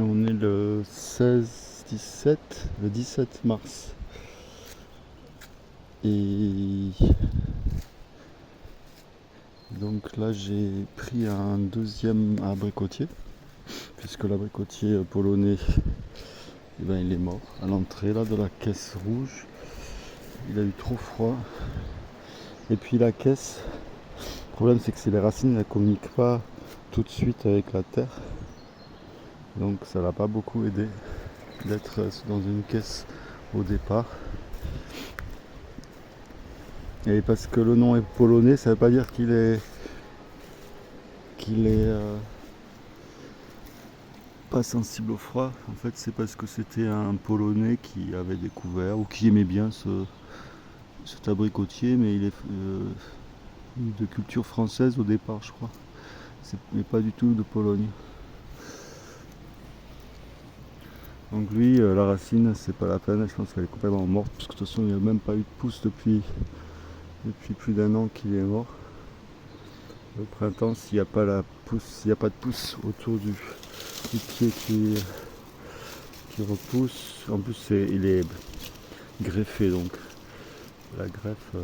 On est le 17 mars. Et donc là j'ai pris un deuxième abricotier, puisque l'abricotier polonais, il est mort à l'entrée là de la caisse rouge. Il a eu trop froid. Et puis la caisse, le problème c'est que les racines ne communiquent pas tout de suite avec la terre. Donc ça l'a pas beaucoup aidé d'être dans une caisse au départ. Et parce que le nom est polonais, ça veut pas dire qu'il est pas sensible au froid. En fait, c'est parce que c'était un Polonais qui avait découvert ou qui aimait bien cet abricotier, mais il est de culture française au départ, je crois. Mais pas du tout de Pologne. Donc lui, la racine, c'est pas la peine. Je pense qu'elle est complètement morte, parce que de toute façon, il n'y a même pas eu de pouce depuis plus d'un an qu'il est mort. Au printemps, s'il n'y a pas de pouce autour du pied qui repousse, en plus il est greffé, donc la greffe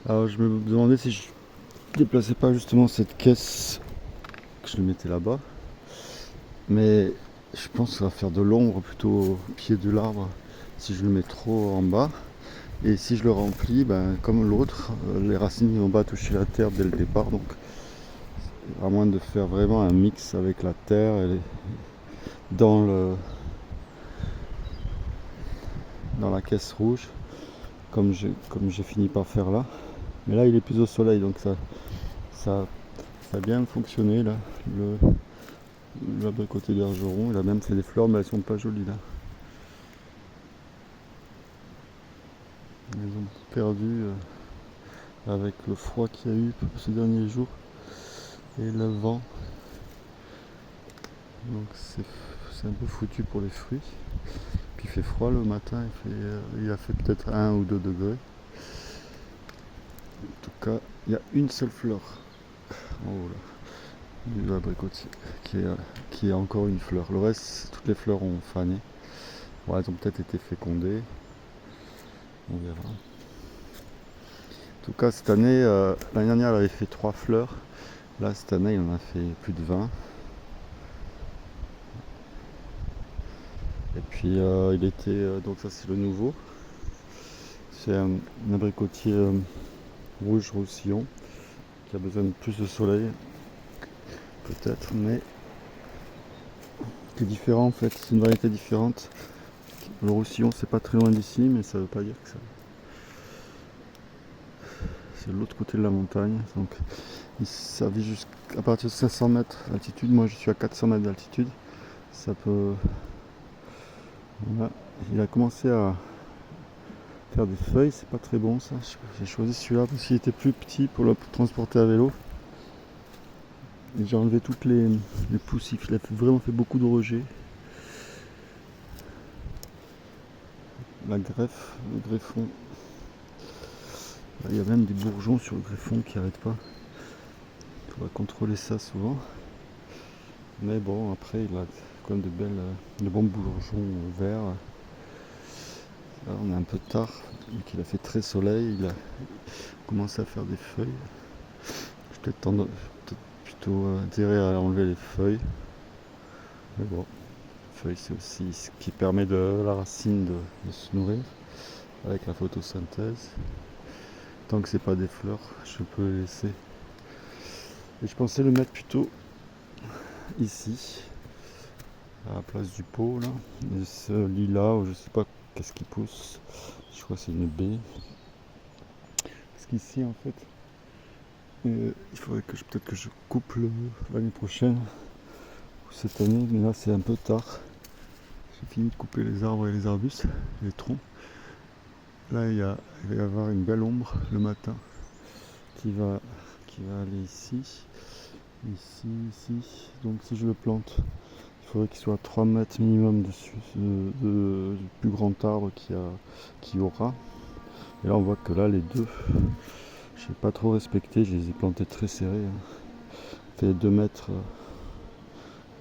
Alors je me demandais si je déplaçais pas justement cette caisse, que je le mettais là-bas, mais je pense que ça va faire de l'ombre plutôt au pied de l'arbre si je le mets trop en bas. Et si je le remplis, comme l'autre, les racines ne vont pas toucher la terre dès le départ, donc à moins de faire vraiment un mix avec la terre dans la caisse rouge, comme j'ai fini par faire là. Mais là il est plus au soleil, donc ça a bien fonctionné là. L'abricotier bergeron, il a même fait des fleurs, mais elles sont pas jolies là. Elles ont perdu avec le froid qu'il y a eu ces derniers jours et le vent. Donc c'est un peu foutu pour les fruits. Puis il fait froid le matin, il a fait peut-être 1 ou 2 degrés. En tout cas, il y a une seule fleur en haut là, du abricotier, qui est encore une fleur. Le reste, toutes les fleurs ont fané. Bon, elles ont peut-être été fécondées. On verra. En tout cas, cette année, l'année dernière, elle avait fait 3 fleurs. Là, cette année, il en a fait plus de 20. Et puis, il était. Donc, ça, c'est le nouveau. C'est un abricotier rouge roussillon qui a besoin de plus de soleil, peut-être, mais qui est différent en fait. C'est une variété différente. Le roussillon, c'est pas très loin d'ici, mais ça veut pas dire que ça. C'est de l'autre côté de la montagne. Donc, ça vit jusqu'à partir de 500 mètres d'altitude. Moi, je suis à 400 mètres d'altitude. Ça peut. Voilà. Il a commencé à faire des feuilles, c'est pas très bon ça. J'ai choisi celui-là parce qu'il était plus petit pour le transporter à vélo. Et j'ai enlevé toutes les poussifs. Il a vraiment fait beaucoup de rejets. La greffe, le greffon. Il y a même des bourgeons sur le greffon qui n'arrêtent pas. On va contrôler ça souvent. Mais bon, après, il a quand même de bons bourgeons verts. Là, on est un peu tard, vu qu'il a fait très soleil. Il a commencé à faire des feuilles. J'ai peut-être plutôt intérêt à enlever les feuilles. Mais bon, les feuilles, c'est aussi ce qui permet de la racine de se nourrir avec la photosynthèse. Tant que c'est pas des fleurs, je peux les laisser. Et je pensais le mettre plutôt ici, à la place du pot là. Et ce lilas, je sais pas qu'est-ce qui pousse. Je crois que c'est une baie. Parce qu'ici en fait, il faudrait que peut-être que je coupe l'année prochaine ou cette année, mais là c'est un peu tard. J'ai fini de couper les arbres et les arbustes, les troncs. Là il va y avoir une belle ombre le matin qui va aller ici. Donc si je le plante, il faudrait qu'il soit à 3 mètres minimum dessus du plus grand arbre qu'il y aura. Et là on voit que là les deux, je n'ai pas trop respecté, je les ai plantés très serrés. Ça fait 2 mètres,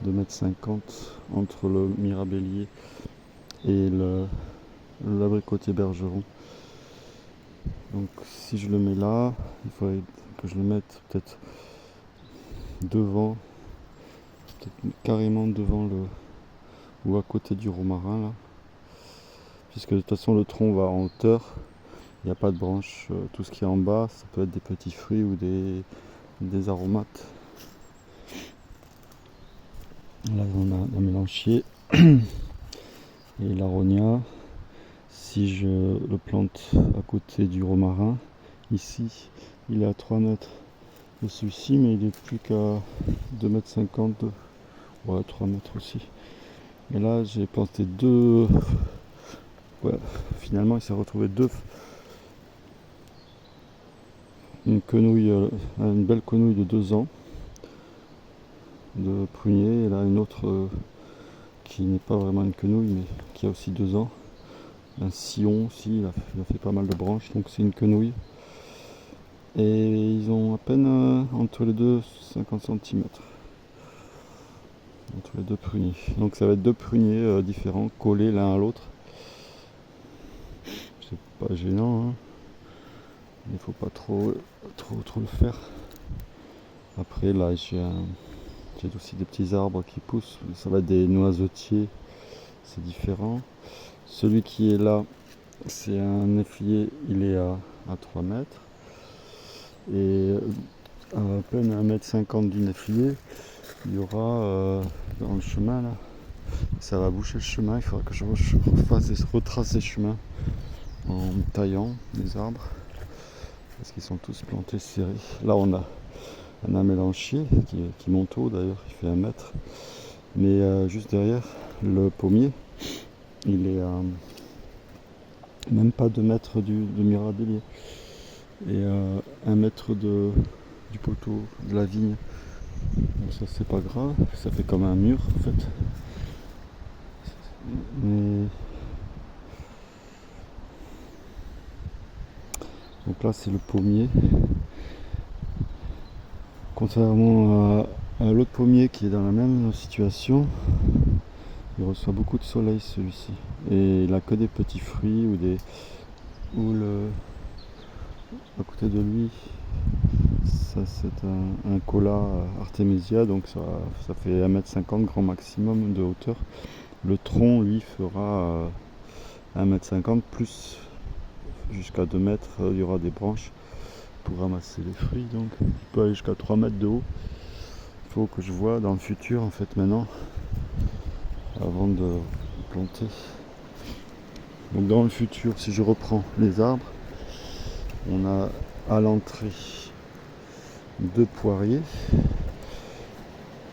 2,50 m entre le mirabellier et l'abricotier bergeron. Donc si je le mets là, il faudrait que je le mette peut-être devant, peut-être carrément devant ou à côté du romarin là, puisque de toute façon le tronc va en hauteur, il n'y a pas de branches, tout ce qui est en bas ça peut être des petits fruits ou des aromates. Là on a la mélanchier et l'aronia. Si je le plante à côté du romarin, ici il est à 3 mètres de celui-ci, mais il est plus qu'à 2,50 m, ouais, 3 mètres aussi. Et là j'ai planté deux, ouais, finalement il s'est retrouvé une quenouille, une belle quenouille de 2 ans de prunier, et là une autre qui n'est pas vraiment une quenouille mais qui a aussi 2 ans. Un sillon aussi, il a fait pas mal de branches, donc c'est une quenouille. Et ils ont à peine entre les deux 50 cm entre les deux pruniers. Donc ça va être deux pruniers différents, collés l'un à l'autre. C'est pas gênant, hein. Il faut pas trop le faire. Après là j'ai aussi des petits arbres qui poussent, ça va être des noisetiers, c'est différent. Celui qui est là, c'est un néflier, il est à 3 mètres. Et à peine 1,50 m du néflier, il y aura dans le chemin là, ça va boucher le chemin, il faudra que je retrace les chemins en taillant les arbres, parce qu'ils sont tous plantés serrés. Là on a un mélanchier qui monte haut d'ailleurs, il fait 1 mètre, mais juste derrière le pommier, il est à même pas 2 mètres du mirabellier et 1 mètre du poteau de la vigne. Donc ça c'est pas grave, ça fait comme un mur en fait. Mais donc là c'est le pommier. Contrairement à l'autre pommier qui est dans la même situation, il reçoit beaucoup de soleil celui-ci. Et il a que des petits fruits à côté de lui, ça c'est un cola artémisia, donc ça fait 1,50 m grand maximum de hauteur. Le tronc lui fera 1,50 m plus jusqu'à 2 mètres, il y aura des branches pour ramasser les fruits, donc il peut aller jusqu'à 3 mètres de haut. Il faut que je vois dans le futur en fait maintenant, avant de planter. Donc dans le futur, si je reprends les arbres, on a à l'entrée 2 poiriers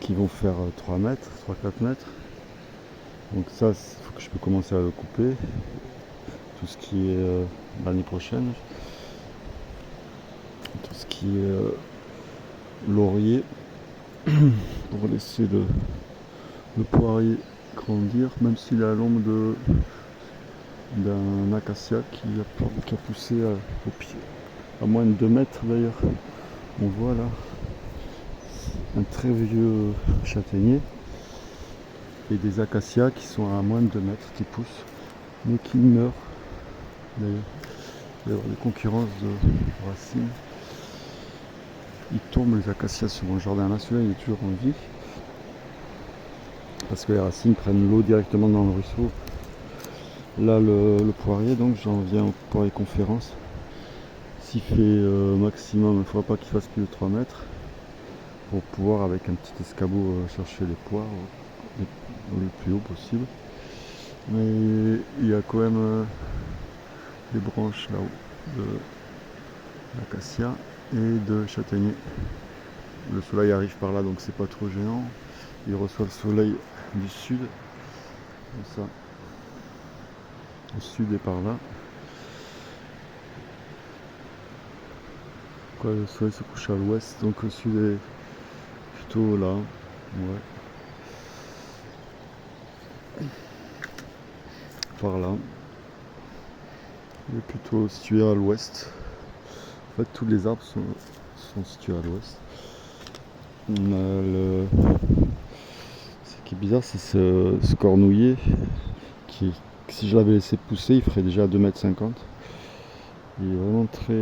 qui vont faire 3 mètres, 3-4 mètres. Donc ça, il faut que je peux commencer à le couper. Tout ce qui est l'année prochaine. Tout ce qui est laurier pour laisser le poirier grandir, même s'il est à l'ombre d'un acacia qui a poussé au pied, à moins de 2 mètres d'ailleurs. On voit là un très vieux châtaignier et des acacias qui sont à moins de 2 mètres, qui poussent mais qui meurent d'ailleurs. Il va y avoir des concurrences de racines. Il tombe les acacias sur mon jardin là, celui-là il est toujours en vie parce que les racines prennent l'eau directement dans le ruisseau. Là le poirier, donc j'en viens au poirier conférence. S'il fait maximum, il ne faudra pas qu'il fasse plus de 3 mètres pour pouvoir avec un petit escabeau chercher les poires le plus haut possible. Mais il y a quand même des branches là-haut de l'acacia et de châtaignier. Le soleil arrive par là, donc c'est pas trop gênant. Il reçoit le soleil du sud, comme ça. Le sud est par là. Quoi, le soleil se couche à l'ouest, donc le sud est plutôt là. Ouais. par là. Il est plutôt situé à l'ouest. En fait, tous les arbres sont situés à l'ouest. Ce qui est bizarre, c'est ce cornouiller qui, si je l'avais laissé pousser, il ferait déjà 2,50 m. Il est vraiment très.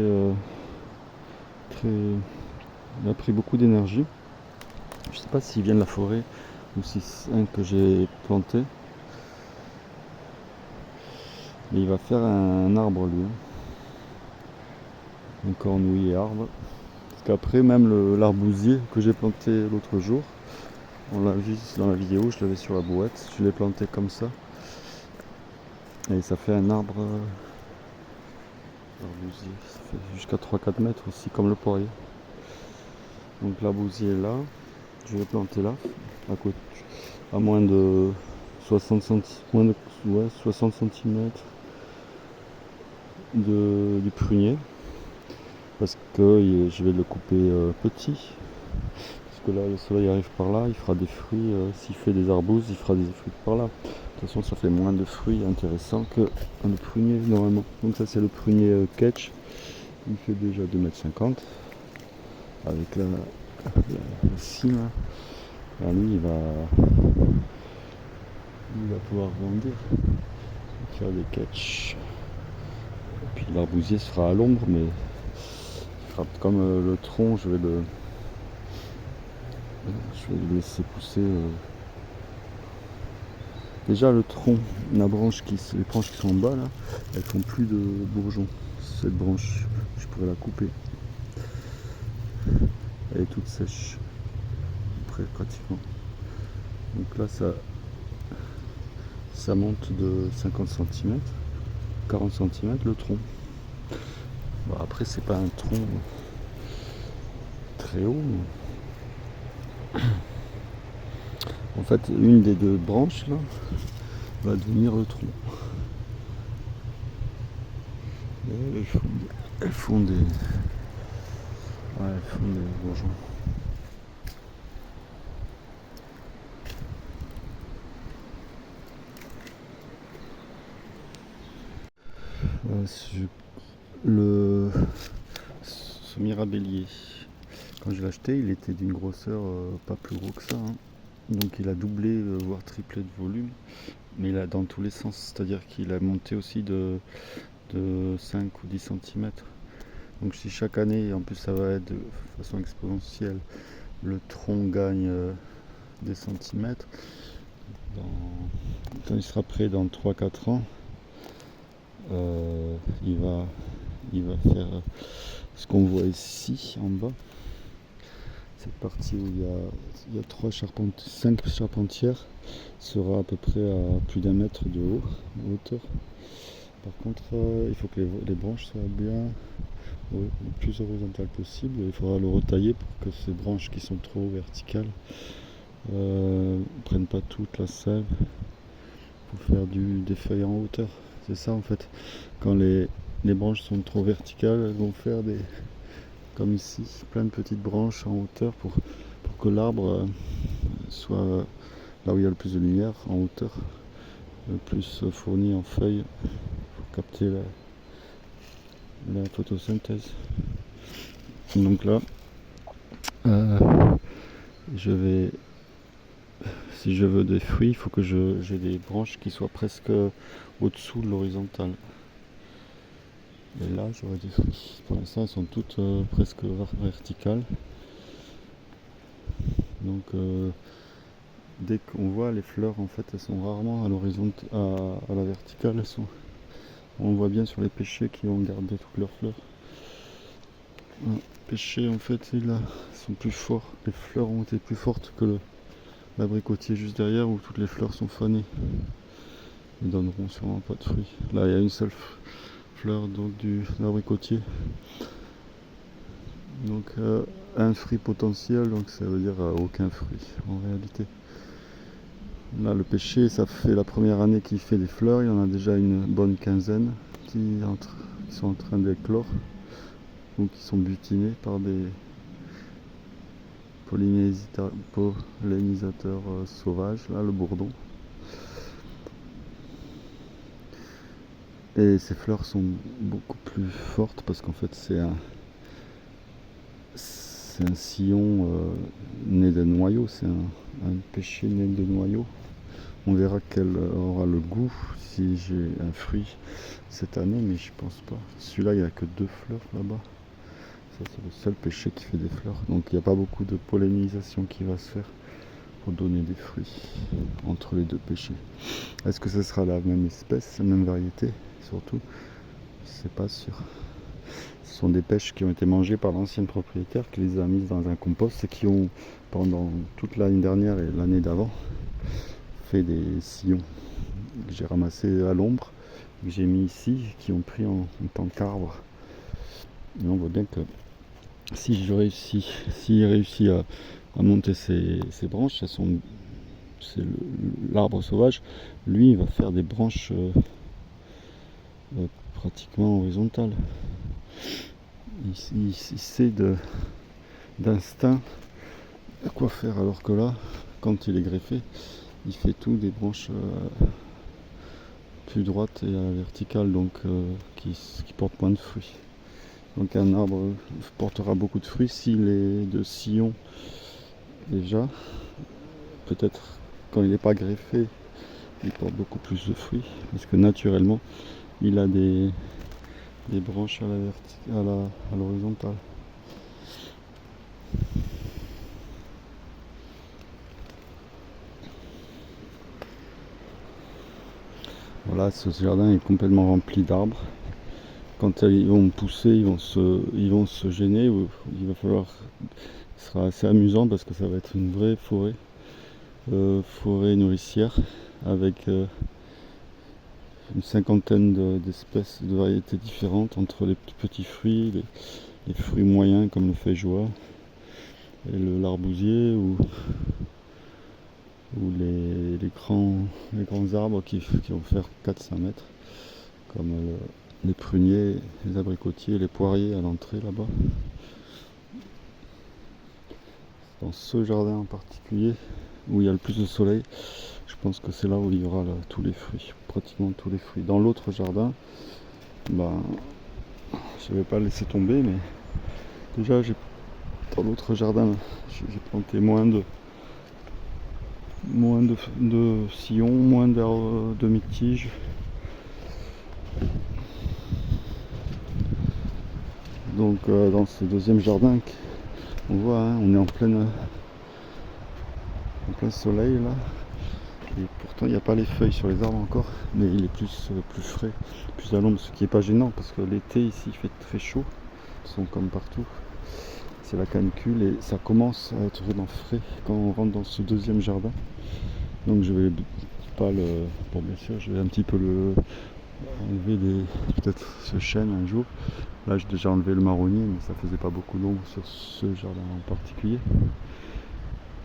Il a pris beaucoup d'énergie. Je sais pas s'il vient de la forêt ou si c'est un que j'ai planté. Mais il va faire un arbre lui. Un cornouiller arbre. Parce qu'après même l'arbousier que j'ai planté l'autre jour, on l'a vu dans la vidéo, je l'avais sur la boîte, je l'ai planté comme ça. Et ça fait un arbre arbousier, ça fait jusqu'à 3-4 mètres aussi, comme le poirier. Donc l'arbousier est là, je vais planter là, à côté, à moins de 60 cm, ouais, 60 cm du prunier. Parce que je vais le couper petit. Parce que là le soleil arrive par là, il fera des fruits, s'il fait des arbouses, il fera des fruits par là. De toute façon ça fait moins de fruits intéressants que le prunier normalement. Donc ça c'est le prunier Ketch, il fait déjà 2,50 m avec la cime. Là, lui il va pouvoir grandir, faire des Ketch. Et puis l'arbousier sera à l'ombre, mais comme le tronc je vais le laisser pousser. Déjà le tronc, les branches qui sont en bas là, elles font plus de bourgeons. Cette branche, je pourrais la couper. Elle est toute sèche, pratiquement. Donc là ça monte de 50 cm, 40 cm le tronc. Bon, après c'est pas un tronc très haut. En fait une des deux branches là va devenir le tronc. Et elles font des bourgeons. Ce mirabellier, quand je l'ai acheté, il était d'une grosseur pas plus gros que ça, hein. Donc il a doublé, voire triplé de volume, mais il a dans tous les sens, c'est-à-dire qu'il a monté aussi de 5 ou 10 cm. Donc si chaque année, en plus ça va être de façon exponentielle, le tronc gagne des centimètres, quand il sera prêt dans 3-4 ans, il va faire ce qu'on voit ici en bas, cette partie où il y a 5 charpentières, sera à peu près à plus d'1 mètre de haut, en hauteur. Par contre, il faut que les branches soient bien le plus horizontales possible. Il faudra le retailler pour que ces branches qui sont trop verticales ne prennent pas toute la sève pour faire des feuilles en hauteur. C'est ça en fait, quand les branches sont trop verticales, elles vont faire comme ici, plein de petites branches en hauteur pour que l'arbre soit là où il y a le plus de lumière, en hauteur, le plus fourni en feuilles pour capter la photosynthèse. Donc là, si je veux des fruits, il faut que j'ai des branches qui soient presque au-dessous de l'horizontale. Et là, j'aurai des fruits. Pour l'instant, elles sont toutes presque verticales. Donc, dès qu'on voit les fleurs, en fait, elles sont rarement à l'horizontale, à la verticale. On voit bien sur les pêchers qui ont gardé toutes leurs fleurs. Les pêchers, en fait, ils sont plus forts. Les fleurs ont été plus fortes que l'abricotier juste derrière, où toutes les fleurs sont fanées. Ils donneront sûrement pas de fruits. Là, il y a une seule fleur donc de l'abricotier. Donc un fruit potentiel, donc ça veut dire aucun fruit en réalité. Là le pêcher, ça fait la première année qu'il fait des fleurs, il y en a déjà une bonne quinzaine qui sont en train d'éclore, donc qui sont butinés par des pollinisateurs sauvages, là le bourdon. Et ces fleurs sont beaucoup plus fortes parce qu'en fait c'est un sillon né d'un noyau, c'est un pêcher né de noyau. On verra quel aura le goût si j'ai un fruit cette année, mais je pense pas. Celui-là, il n'y a que 2 fleurs là-bas. Ça, c'est le seul pêcher qui fait des fleurs. Donc il n'y a pas beaucoup de pollinisation qui va se faire pour donner des fruits entre les 2 pêchers. Est-ce que ce sera la même espèce, la même variété surtout? C'est pas sûr. Ce sont des pêches qui ont été mangées par l'ancienne propriétaire qui les a mises dans un compost et qui ont, pendant toute l'année dernière et l'année d'avant, fait des sillons que j'ai ramassés à l'ombre, que j'ai mis ici, qui ont pris en tant qu'arbre. Et on voit bien que s'il réussit à monter ses branches, c'est l'arbre sauvage, lui il va faire des branches pratiquement horizontales. Il sait d'instinct à quoi faire, alors que là, quand il est greffé, il fait tout des branches plus droites et à la verticale, donc qui portent moins de fruits. Donc un arbre portera beaucoup de fruits s'il est de sillon déjà. Peut-être quand il n'est pas greffé, il porte beaucoup plus de fruits, parce que naturellement, il a des branches à l'horizontale. Voilà, ce jardin est complètement rempli d'arbres. Quand ils vont pousser, ils vont se gêner. Il va falloir, ce sera assez amusant parce que ça va être une vraie forêt nourricière avec une cinquantaine d'espèces, de variétés différentes entre les petits fruits, les fruits moyens comme le feijoa et l'arbousier ou les grands arbres qui vont faire 4-5 mètres comme les pruniers, les abricotiers, les poiriers à l'entrée là-bas. Dans ce jardin en particulier où il y a le plus de soleil, je pense que c'est là où il y aura tous les fruits, pratiquement tous les fruits. Dans l'autre jardin, je ne vais pas laisser tomber, mais déjà dans l'autre jardin j'ai planté moins de sillons, moins de mi-tiges. Donc dans ce deuxième jardin, on voit, on est en plein soleil là, et pourtant il n'y a pas les feuilles sur les arbres encore, mais il est plus frais, plus à l'ombre, ce qui n'est pas gênant parce que l'été ici il fait très chaud, ils sont comme partout, c'est la canicule et ça commence à être vraiment frais quand on rentre dans ce deuxième jardin. Donc je vais pas bien sûr je vais un petit peu enlever peut-être ce chêne un jour. Là j'ai déjà enlevé le marronnier, mais ça faisait pas beaucoup d'ombre sur ce jardin en particulier.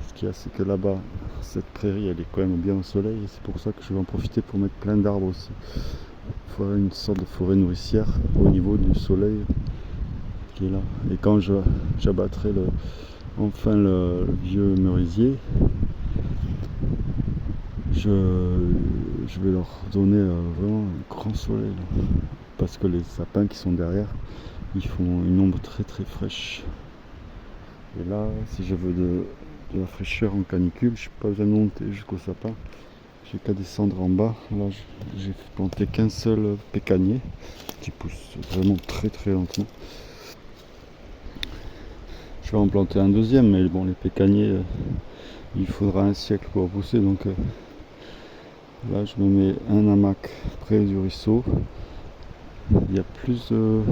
Ce qu'il y a, c'est que là-bas, cette prairie elle est quand même bien au soleil et c'est pour ça que je vais en profiter pour mettre plein d'arbres aussi. Il faut une sorte de forêt nourricière au niveau du soleil qui est là. Et quand j'abattrai enfin le vieux merisier, je vais leur donner vraiment un grand soleil là. Parce que les sapins qui sont derrière, ils font une ombre très très fraîche. Et là, si je veux de la fraîcheur en canicule, je n'ai pas besoin de monter jusqu'au sapin. J'ai qu'à descendre en bas. Là, j'ai planté qu'un seul pécanier qui pousse vraiment très très lentement. Je vais en planter un deuxième, mais bon, les pécaniers, il faudra un siècle pour pousser. Donc là, je me mets un hamac près du ruisseau. Il y a plus de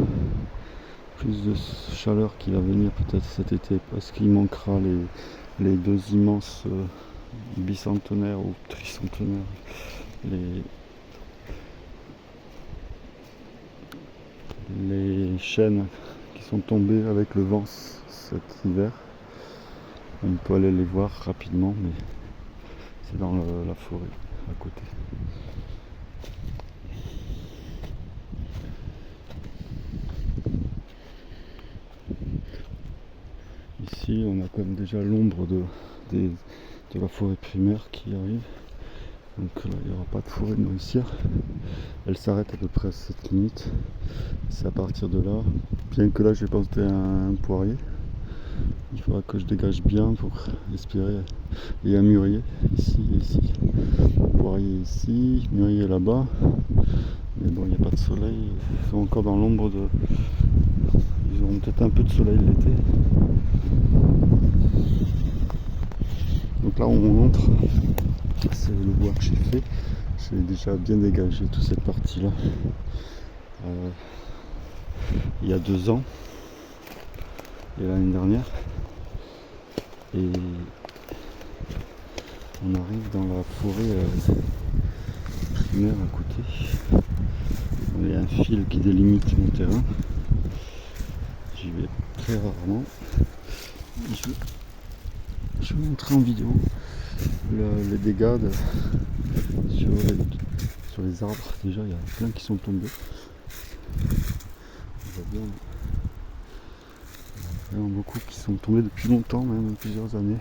chaleur qui va venir peut-être cet été parce qu'il manquera les 2 immenses bicentenaires ou tricentenaires, les chênes qui sont tombés avec le vent cet hiver. On peut aller les voir rapidement, mais c'est dans la forêt à côté. Ici on a quand même déjà l'ombre de la forêt primaire qui arrive. Donc là il n'y aura pas de forêt de nourricière. Elle s'arrête à peu près à cette limite. C'est à partir de là. Bien que là j'ai planté un poirier. Il faudra que je dégage bien pour espérer. Il y a un mûrier ici et ici. Poirier ici, mûrier là-bas. Mais bon, il n'y a pas de soleil. Ils sont encore dans l'ombre de. Ils auront peut-être un peu de soleil l'été. Donc là on entre. C'est le bois que j'ai fait. J'ai déjà bien dégagé toute cette partie-là. Il y a 2 ans. Et l'année dernière. Et on arrive dans la forêt primaire à côté. Il y a un fil qui délimite mon terrain. J'y vais très rarement. Je vais montrer en vidéo les dégâts sur les arbres. Déjà il y a plein qui sont tombés. On voit bien. Il y en a beaucoup qui sont tombés depuis longtemps, même plusieurs années.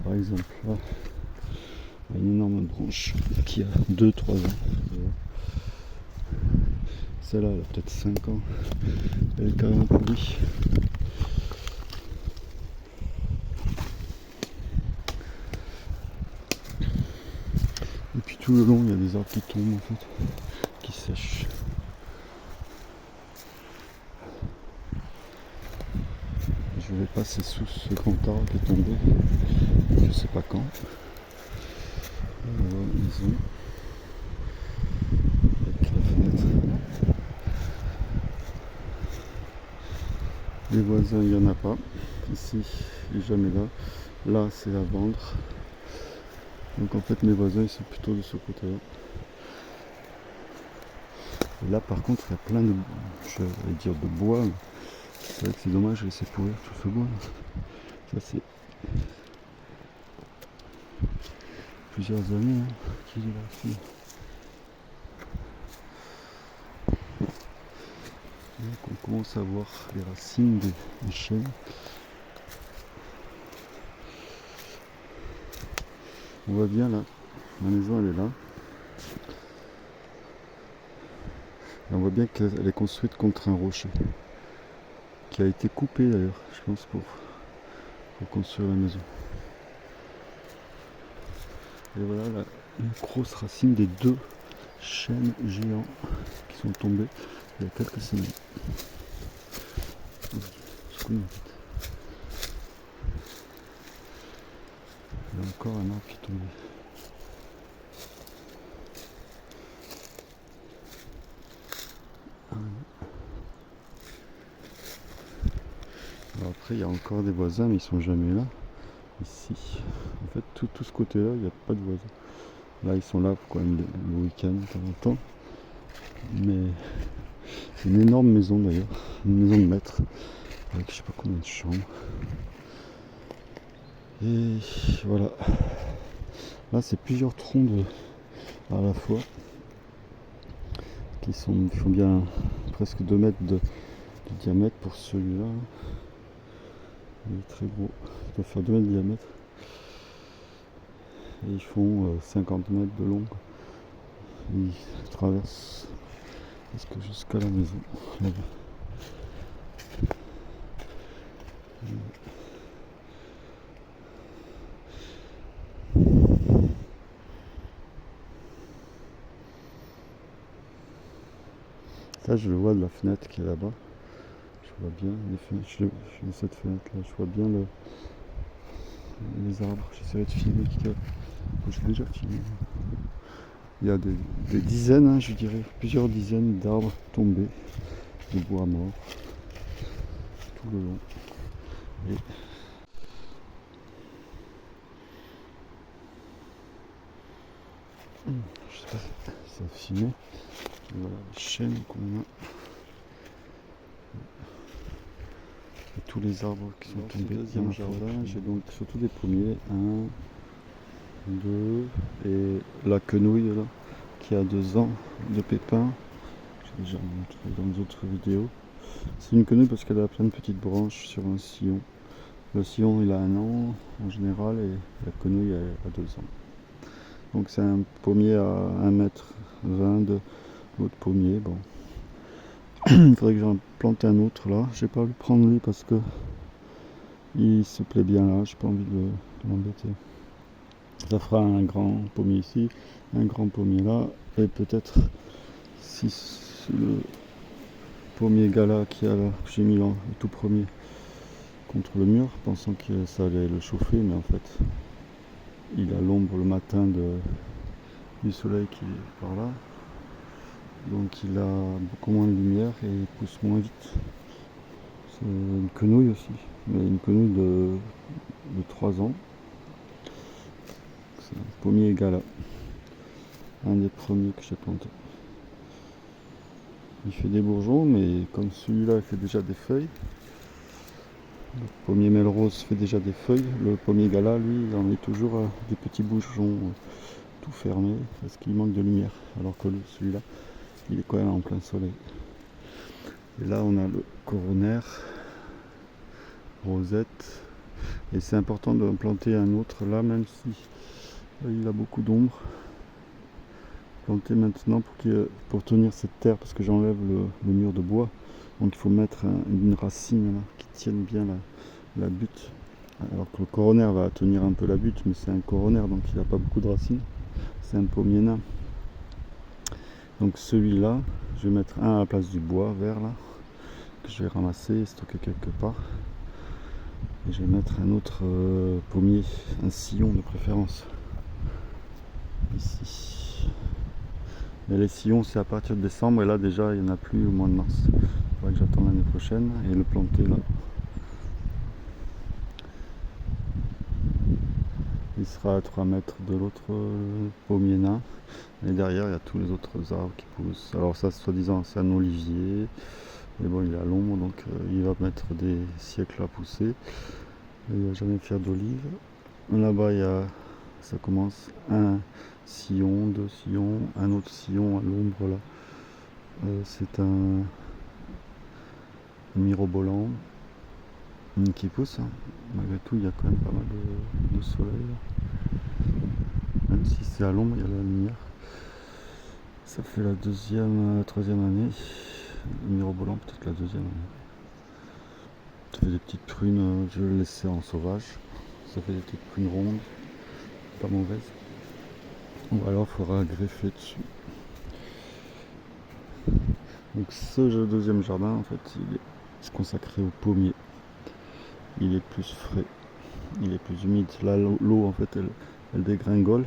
Par exemple, là, une énorme branche qui a 2-3 ans. Celle-là, elle a peut-être 5 ans. Elle est carrément pourrie. Et puis tout le long, il y a des arbres qui tombent en fait, qui sèchent. Je vais passer sous ce grand arbre qui est tombé, je sais pas quand. Voilà, maison. Avec la fenêtre. Les voisins, il n'y en a pas. Ici, il n'est jamais là. Là, c'est à vendre. Donc en fait, mes voisins, ils sont plutôt de ce côté-là. Et là, par contre, il y a plein de, je vais dire de bois. C'est vrai que c'est dommage de laisser pourrir tout ce bois. Ça, c'est plusieurs années qu'il est là aussi. Donc on commence à voir les racines des chênes. On voit bien là, la maison elle est là. Et on voit bien qu'elle est construite contre un rocher. Qui a été coupé d'ailleurs, je pense, pour construire la maison. Et voilà une grosse racine des 2 chênes géants qui sont tombés il y a quelques semaines. Il y a encore un arbre qui est tombé. Alors après il y a encore des voisins mais ils sont jamais là. Ici, en fait tout ce côté là il n'y a pas de voisins. Là ils sont là pour quand même le week-end de temps en temps. Mais c'est une énorme maison d'ailleurs, une maison de maître avec je sais pas combien de chambres. Et voilà. Là c'est plusieurs troncs à la fois qui font bien presque 2 mètres de diamètre pour celui-là. Il est très gros, il doit faire 2 mètres de diamètre. Et ils font 50 mètres de long. Ils traversent presque jusqu'à la maison. Là-bas. Ça je le vois de la fenêtre qui est là-bas. Je vois bien les fenêtres. Je suis dans cette fenêtre là, je vois bien les arbres. J'essaierai de filmer. J'ai déjà filmé. Il y a des dizaines, je dirais, plusieurs dizaines d'arbres tombés, de bois mort, tout le long. Et je sais pas si ça a filmé. Voilà les chênes qu'on a. Et tous les arbres qui sont tombés dans le jardin. J'ai donc surtout des pommiers. 1, 2 et la quenouille là, qui a 2 ans de pépins. J'ai déjà montré dans d'autres vidéos. C'est une quenouille parce qu'elle a plein de petites branches sur un sillon. Le sillon il a 1 an en général et la quenouille elle a 2 ans. Donc c'est un pommier à 1,20 m de l'autre pommier. Bon. Il faudrait que j'en plante un autre là. J'ai pas voulu prendre lui parce que il se plaît bien là, j'ai pas envie de l'embêter. Ça fera un grand pommier ici, un grand pommier là, et peut-être si le pommier gala qui a là, que j'ai mis là, le tout premier contre le mur, pensant que ça allait le chauffer, mais en fait il a l'ombre le matin du soleil qui est par là, donc il a beaucoup moins de lumière et il pousse moins vite. C'est une quenouille aussi, mais une quenouille de 3 ans. C'est un pommier gala, un des premiers que j'ai planté. Il fait des bourgeons, mais comme celui-là il fait déjà des feuilles, le pommier Melrose fait déjà des feuilles, le pommier gala lui il en met toujours des petits bourgeons tout fermés parce qu'il manque de lumière, alors que celui-là il est quand même en plein soleil. Et là on a le coronaire, rosette, et c'est important de planter un autre là, même si il a beaucoup d'ombre. Planter maintenant pour tenir cette terre, parce que j'enlève le mur de bois, donc il faut mettre une racine là, qui tienne bien la butte, alors que le coronaire va tenir un peu la butte, mais c'est un coronaire donc il n'a pas beaucoup de racines, c'est un pommier nain. Donc celui-là je vais mettre un à la place du bois vert là que je vais ramasser et stocker quelque part, et je vais mettre un autre pommier, un sillon de préférence ici. Mais les sillons c'est à partir de décembre, et là déjà il n'y en a plus au mois de mars. Il faudrait que j'attende l'année prochaine et le planter là. Il sera à 3 mètres de l'autre pommier nain. Et derrière il y a tous les autres arbres qui poussent. Alors ça soi-disant c'est un olivier. Mais bon il est à l'ombre donc il va mettre des siècles à pousser. Et il va jamais faire d'olive. Là-bas ça commence un sillon, 2 sillons, un autre sillon à l'ombre là. C'est un mirobolant qui pousse, hein. Malgré tout il y a quand même pas mal de soleil là. Même si c'est à l'ombre il y a la lumière. Ça fait la troisième année. Le mirobolant peut-être la deuxième année. Ça fait des petites prunes, je vais le laisser en sauvage. Ça fait des petites prunes rondes, pas mauvaises. Ou alors il faudra greffer dessus. Donc ce deuxième jardin en fait il est consacré au pommier. Il est plus frais, il est plus humide. Là l'eau en fait elle dégringole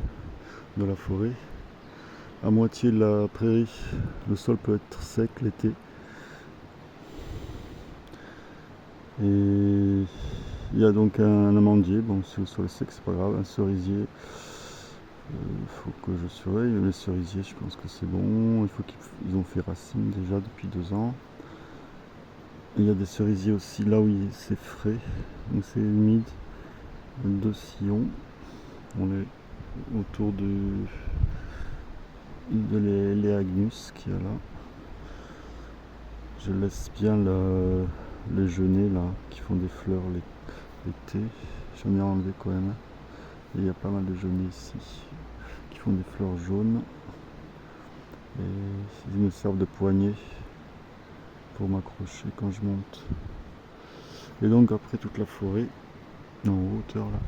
de la forêt. À moitié de la prairie, le sol peut être sec l'été. Et il y a donc un amandier, bon si le sol est sec c'est pas grave, un cerisier. Il faut que je surveille. Les cerisiers je pense que c'est bon. Il faut qu'ils ont fait racine déjà depuis 2 ans. Il y a des cerisiers aussi là où c'est frais, donc c'est humide. 2 sillons. On est autour de l'Éagnus qui est là. Je laisse bien les genêts là qui font des fleurs l'été. J'en ai enlevé quand même. Et il y a pas mal de genêts ici qui font des fleurs jaunes. Et ils me servent de poignée pour m'accrocher quand je monte. Et donc après toute la forêt, en hauteur là,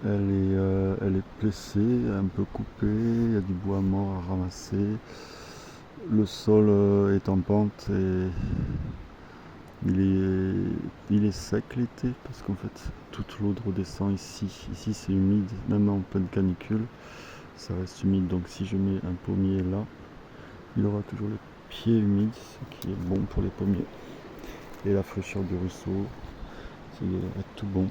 elle est plessée, un peu coupée, il y a du bois mort à ramasser. Le sol est en pente et il est sec l'été parce qu'en fait toute l'eau redescend ici. Ici c'est humide, même en pleine canicule, ça reste humide. Donc si je mets un pommier là, il aura toujours les pieds humides, ce qui est bon pour les pommiers. Et la fraîcheur du ruisseau, c'est tout bon.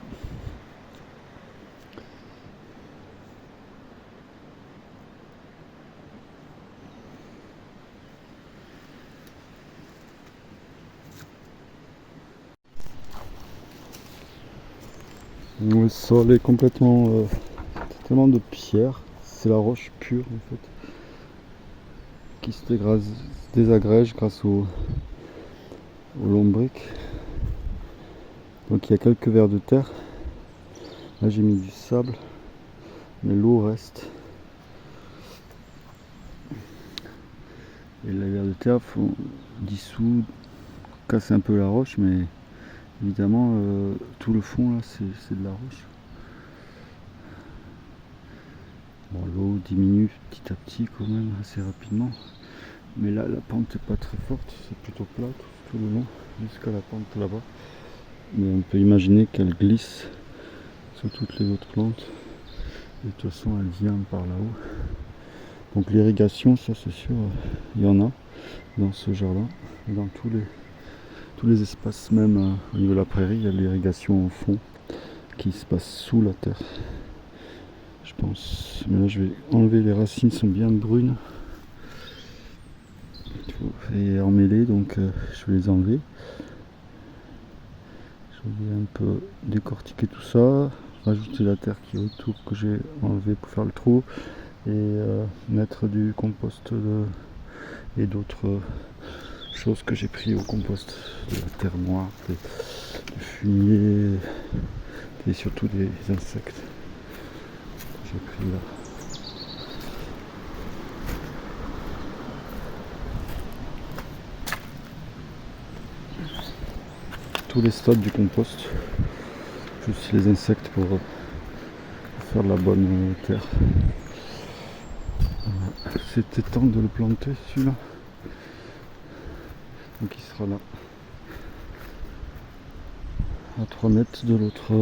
Le sol est complètement tellement de pierre, c'est la roche pure en fait qui se désagrège grâce au lombric. Donc il y a quelques vers de terre. Là j'ai mis du sable, mais l'eau reste. Et la vers de terre, faut dissoudre, casser un peu la roche, mais évidemment tout le fond là c'est de la roche. Bon, l'eau diminue petit à petit quand même assez rapidement, mais là la pente n'est pas très forte, c'est plutôt plat tout le long jusqu'à la pente là-bas, mais on peut imaginer qu'elle glisse sur toutes les autres plantes et de toute façon elle vient par là-haut. Donc l'irrigation, ça c'est sûr, il y en a dans ce jardin, dans tous les espaces, même au niveau de la prairie, il y a de l'irrigation au fond qui se passe sous la terre. Je pense, mais là je vais enlever, les racines sont bien brunes et emmêlées, donc je vais les enlever. Je vais un peu décortiquer tout ça, rajouter la terre qui est autour que j'ai enlevé pour faire le trou et mettre du compost et d'autres choses que j'ai pris au compost, de la terre noire, du fumier et surtout des insectes que j'ai pris là. Tous les stades du compost, juste les insectes pour faire de la bonne terre. C'était temps de le planter celui-là, donc il sera là à 3 mètres de l'autre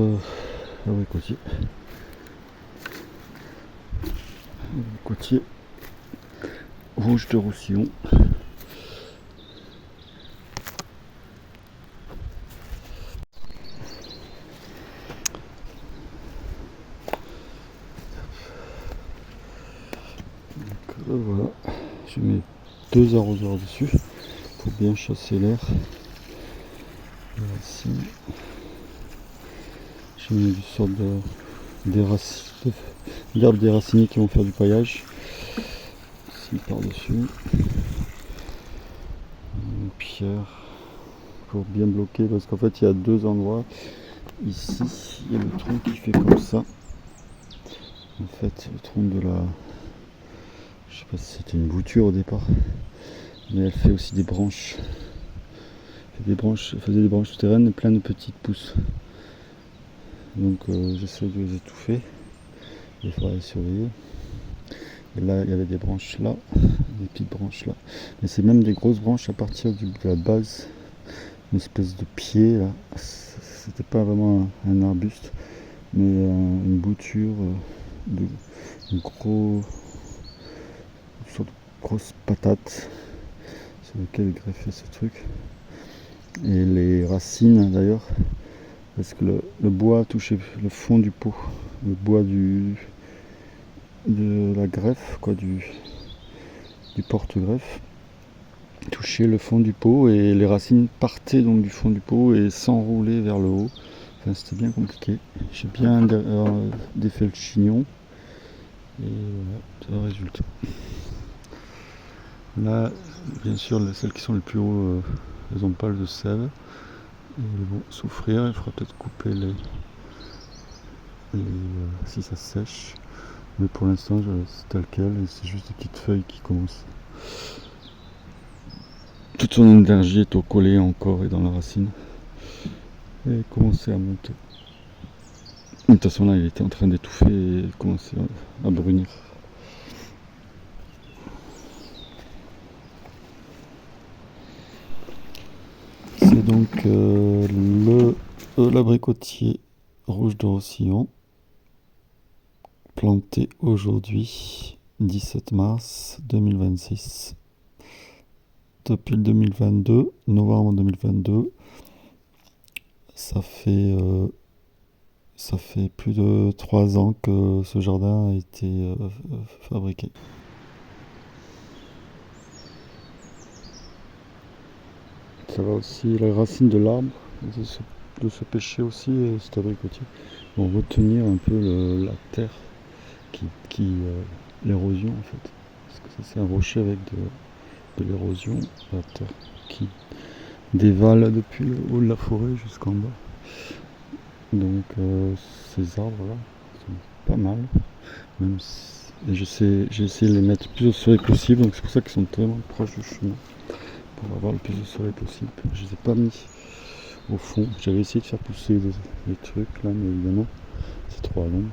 abricotier. Abricotier rouge de Roussillon. Voilà, je mets 2 arroseurs dessus pour bien chasser l'air. J'ai mis du sort d'herbes déracinées qui vont faire du paillage. Ici par-dessus. Une pierre pour bien bloquer, parce qu'en fait il y a 2 endroits. Ici il y a le tronc qui fait comme ça. En fait le tronc de la... Je sais pas si c'était une bouture au départ, mais elle fait aussi des branches. Elle faisait des branches souterraines et plein de petites pousses. Donc j'essaie de les étouffer. Il faudra les surveiller. Et là il y avait des branches là, des petites branches là. Mais c'est même des grosses branches à partir de la base. Une espèce de pied là. C'était pas vraiment un arbuste, mais une bouture de sorte de grosse patate sur lequel est greffé ce truc. Et les racines d'ailleurs, parce que le bois touchait le fond du pot, le bois de la greffe, quoi, du porte-greffe, touchait le fond du pot et les racines partaient donc du fond du pot et s'enroulaient vers le haut. Enfin, c'était bien compliqué. J'ai bien défait le chignon et voilà, c'est le résultat. Là, bien sûr, celles qui sont les plus hauts, elles n'ont pas de sève. Et elles vont souffrir, il faudra peut-être couper si ça sèche. Mais pour l'instant, c'est tel quel, et c'est juste des petites feuilles qui commencent. Toute son énergie est au collet encore et dans la racine. Et commençait à monter. De toute façon, là, il était en train d'étouffer et commençait à brunir. C'est donc l'abricotier rouge de Roussillon, planté aujourd'hui, 17 mars 2026. Depuis le 2022, novembre 2022, ça fait plus de 3 ans que ce jardin a été fabriqué. Ça va aussi, les racines de l'arbre de ce pêcher aussi, cet abricotier, vont retenir un peu la terre, l'érosion en fait. Parce que ça c'est un rocher avec de l'érosion, la terre qui dévale depuis le haut de la forêt jusqu'en bas. Donc ces arbres là sont pas mal, même si Et j'ai essayé de les mettre le plus au soleil possible, donc c'est pour ça qu'ils sont vraiment proches du chemin, pour avoir le plus de soleil possible. Je les ai pas mis au fond, j'avais essayé de faire pousser les trucs là, mais évidemment c'est trop à l'ombre.